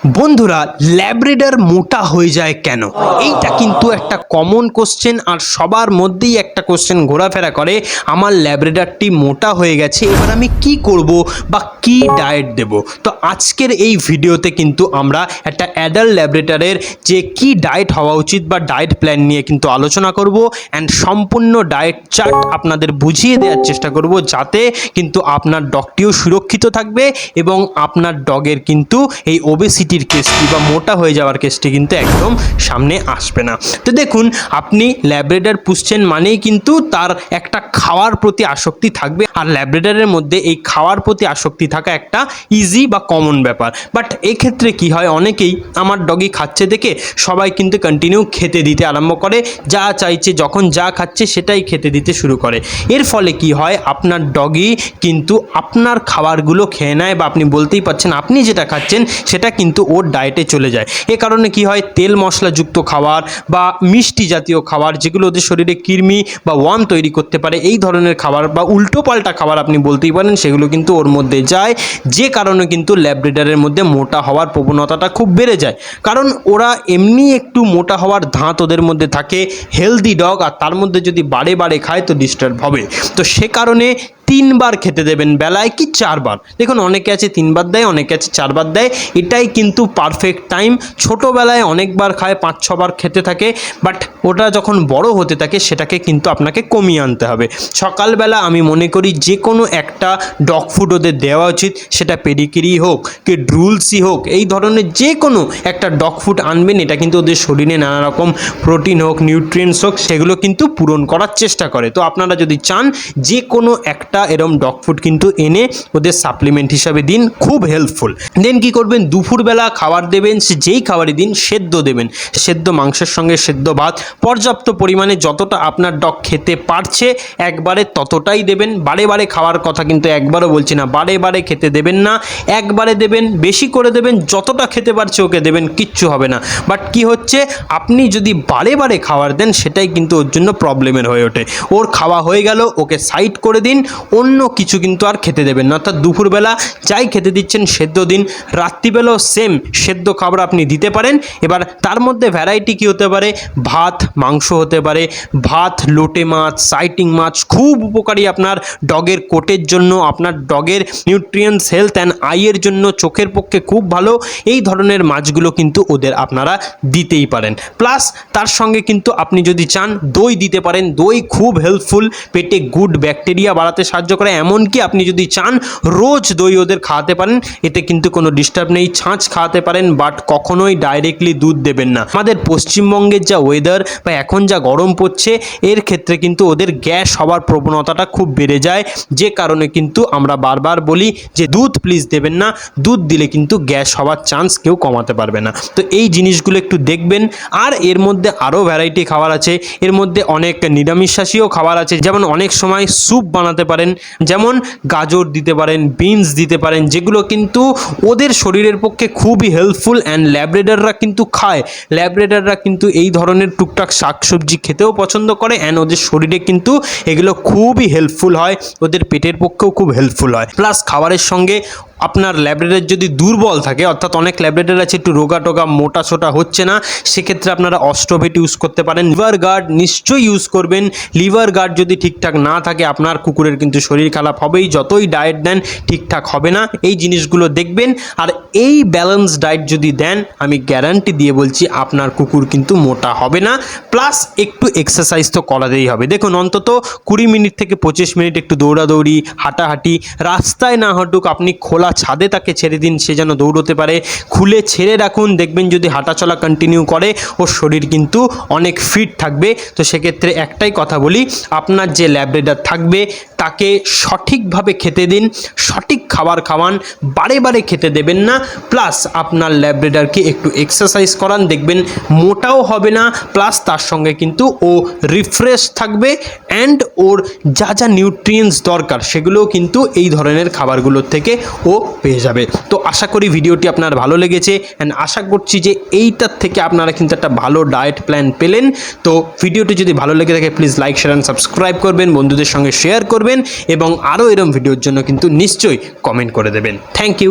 বন্ধুরা, ল্যাব্রেডর মোটা হয়ে যায় কেন? এইটা কিন্তু একটা কমন কোশ্চেন, আর সবার মধ্যেই একটা কোশ্চেন ঘোরাফেরা করে, আমার ল্যাব্রেডরটি মোটা হয়ে গেছে, এবার আমি কি করব বা কি ডায়েট দেব। তো আজকের এই ভিডিওতে কিন্তু আমরা একটা অ্যাডাল্ট ল্যাব্রেডরের যে কি ডায়েট হওয়া উচিত বা ডায়েট প্ল্যান নিয়ে কিন্তু আলোচনা করব, অ্যান্ড সম্পূর্ণ ডায়েট চার্ট আপনাদের বুঝিয়ে দেওয়ার চেষ্টা করব, যাতে কিন্তু আপনার ডগটিও সুরক্ষিত থাকবে এবং আপনার ডগের কিন্তু এই ওবেসিটি কেসটি বা মোটা হয়ে যাওয়ার কেসটি কিন্তু একদম সামনে আসবে না। তো দেখুন, আপনি ল্যাব্রেডর পুষছেন মানেই কিন্তু তার একটা খাওয়ার প্রতি আসক্তি থাকবে, আর ল্যাব্রেডরের মধ্যে এই খাওয়ার প্রতি আসক্তি থাকা একটা ইজি বা কমন ব্যাপার। বাট এক্ষেত্রে কি হয়, অনেকেই আমার ডগি খাচ্ছে দেখে সবাই কিন্তু কন্টিনিউ খেতে দিতে আরম্ভ করে, যা চাইছে যখন যা খাচ্ছে সেটাই খেতে দিতে শুরু করে। এর ফলে কি হয়, আপনার ডগি কিন্তু আপনার খাবারগুলো খেয়ে নেয়, বা আপনি বলতেই পারছেন আপনি যেটা খাচ্ছেন সেটা কিন্তু ওর ডায়েটে চলে যায়। এ কারণে কি হয়, তেল মশলাযুক্ত খাবার বা মিষ্টি জাতীয় খাবার, যেগুলো ওদের শরীরে কৃমি বা ওয়ার্ম তৈরি করতে পারে, এই ধরনের খাবার বা উল্টোপাল্টা খাবার আপনি বলতেই পারেন, সেগুলো কিন্তু ওর মধ্যে যায়, যে কারণে কিন্তু ল্যাব্রেডরের মধ্যে মোটা হওয়ার প্রবণতাটা খুব বেড়ে যায়। কারণ ওরা এমনি একটু মোটা হওয়ার ধাত ওদের মধ্যে থাকে, হেলদি ডগ, আর তার মধ্যে যদি বারে বারে খায় তো ডিস্টার্ব হবে। তো সে কারণে 3 বার খেতে দেবেন, বেলায় কি 4 বার। দেখুন, অনেকে আছে 3 বার দেয়, অনেকে আছে 4 বার দেয়, এটাই কিন্তু পারফেক্ট টাইম। ছোটোবেলায় অনেকবার খায়, 5-6 বার খেতে থাকে, বাট ওটা যখন বড় হতে থাকে সেটাকে কিন্তু আপনাকে কমিয়ে আনতে হবে। সকালবেলা আমি মনে করি যে কোনো একটা ডগ ফুড ওদের দেওয়া উচিত, সেটা পেডিগ্রি হোক কি ড্রুলসই হোক, এই ধরনের যে কোনো একটা ডগ ফুড আনবেন। এটা কিন্তু ওদের শরীরে নানা রকম প্রোটিন হোক, নিউট্রিয়েন্টস হোক, সেগুলো কিন্তু পূরণ করার চেষ্টা করে। তো আপনারা যদি চান যে কোনো একটা এরম ডগ ফুড কিন্তু এনে ওদের সাপ্লিমেন্ট হিসাবে দিন, খুব হেল্পফুল। দেন কি করবেন, দুপুরবেলা খাবার দেবেন, সে যেই খাবারই দিন সেদ্ধ দেবেন, সেদ্ধ মাংসের সঙ্গে সেদ্ধ ভাত, পর্যাপ্ত পরিমাণে যতটা আপনার ডগ খেতে পারছে একবারে ততটাই দেবেন। বারে বারে খাওয়ার কথা কিন্তু একবারও বলছি না, বারে বারে খেতে দেবেন না, একবারে দেবেন, বেশি করে দেবেন, যতটা খেতে পারছে ওকে দেবেন, কিচ্ছু হবে না। বাট কি হচ্ছে, আপনি যদি বারে বারে খাবার দেন সেটাই কিন্তু ওর জন্য প্রবলেমের হয়ে ওঠে। ওর খাওয়া হয়ে গেল, ওকে সাইড করে দিন, অন্য কিছু কিন্তু আর খেতে দেবেন না। অর্থাৎ দুপুরবেলা যাই খেতে দিচ্ছেন সেদ্ধ দিন, রাত্রিবেলাও সেম সেদ্ধ খাবার আপনি দিতে পারেন। এবার তার মধ্যে ভ্যারাইটি কি হতে পারে, ভাত মাংস হতে পারে, ভাত লোটে মাছ, সাইটিং মাছ, খুব উপকারী আপনার ডগের কোটের জন্য, আপনার ডগের নিউট্রিয়েন্টস, হেলথ অ্যান্ড আইয়ের জন্য, চোখের পক্ষে খুব ভালো। এই ধরনের মাছগুলো কিন্তু ওদের আপনারা দিতেই পারেন। প্লাস তার সঙ্গে কিন্তু আপনি যদি চান দই দিতে পারেন। দই খুব হেল্পফুল, পেটে গুড ব্যাকটেরিয়া বাড়াতে সাহায্য করে। এমনকি আপনি যদি চান রোজ দই ওদের খাওয়াতে পারেন, এতে কিন্তু কোনো ডিস্টার্ব নেই। ছাঁচ খাওয়াতে পারেন, বাট কখনোই ডাইরেক্টলি দুধ দেবেন না। আমাদের পশ্চিমবঙ্গের যা ওয়েদার বা এখন যা গরম পড়ছে, এর ক্ষেত্রে কিন্তু ওদের গ্যাস হওয়ার প্রবণতাটা খুব বেড়ে যায়, যে কারণে কিন্তু আমরা বারবার বলি যে দুধ প্লিজ দেবেন না। দুধ দিলে কিন্তু গ্যাস হওয়ার চান্স কেউ কমাতে পারবে না। তো এই জিনিসগুলো একটু দেখবেন। আর এর মধ্যে আরও ভ্যারাইটি খাবার আছে, এর মধ্যে অনেক নিরামিষাশীও খাবার আছে, যেমন অনেক সময় স্যুপ বানাতে পারেন, যেমন গাজর দিতে পারেন, বিনস দিতে পারেন, যেগুলো কিন্তু ওদের শরীরের পক্ষে খুবই হেল্পফুল। অ্যান্ড ল্যাব্রেডররা কিন্তু খায়, ল্যাব্রেডররা কিন্তু এই ধরনের টুকটাক শাকসবজি খেতেও পছন্দ করে, অ্যান্ড ওদের শরীরে কিন্তু এগুলো খুবই হেল্পফুল হয়, ওদের পেটের পক্ষেও খুব হেল্পফুল হয়। প্লাস খাবারের সঙ্গে আপনার ল্যাব্রেডর যদি দুর্বল থাকে, অর্থাৎ অনেক ল্যাব্রেডর আছে একটু রোগা টোগা, মোটা সোটা হচ্ছে না, সেক্ষেত্রে আপনারা অস্ট্রোভেট ইউজ করতে পারেন। লিভার গার্ড নিশ্চয়ই ইউজ করবেন। লিভার গার্ড যদি ঠিকঠাক না থাকে, আপনার কুকুরের কিন্তু শরীর খারাপ হবেই, যতই ডায়েট দেন ঠিকঠাক হবে না। এই জিনিসগুলো দেখবেন। আর এই ব্যালেন্স ডায়েট যদি দেন, আমি গ্যারান্টি দিয়ে বলছি আপনার কুকুর কিন্তু মোটা হবে না। প্লাস একটু এক্সারসাইজ তো করাতেই হবে। দেখুন, অন্তত 20 মিনিট থেকে 25 মিনিট একটু দৌড়াদৌড়ি, হাঁটাহাঁটি, রাস্তায় না হাঁটুক, আপনি খোলা ছাদে তাকে ছেড়ে দিন, সে যেন দৌড়তে পারে, খুলে ছেড়ে রাখুন। দেখবেন যদি হাঁটাচলা কন্টিনিউ করে, ওর শরীর কিন্তু অনেক ফিট থাকবে। তো সেক্ষেত্রে একটাই কথা বলি, আপনার যে ল্যাব্রেডর থাকবে তাকে সঠিকভাবে খেতে দিন, সঠিক খাবার খাওয়ান, বারে বারে খেতে দেবেন না। প্লাস আপনার ল্যাব্রেডরকে একটু এক্সারসাইজ করান, দেখবেন মোটাও হবে না, প্লাস তার সঙ্গে কিন্তু ও রিফ্রেশ থাকবে, অ্যান্ড ওর যা যা নিউট্রিয়েন্টস দরকার সেগুলোও কিন্তু এই ধরনের খাবারগুলোর থেকে ও পেয়ে যাবে। তো আশা করি ভিডিওটি আপনার ভালো লেগেছে, অ্যান্ড আশা করছি যে এইটার থেকে আপনারা কিন্তু একটা ভালো ডায়েট প্ল্যান পেলেন। তো ভিডিওটি যদি ভালো লেগে থাকে please like, share and subscribe করবেন, বন্ধুদের সঙ্গে শেয়ার করবেন, এবং আরও এরকম ভিডিওর জন্য কিন্তু নিশ্চয়ই কমেন্ট করে দেবেন। Thank you.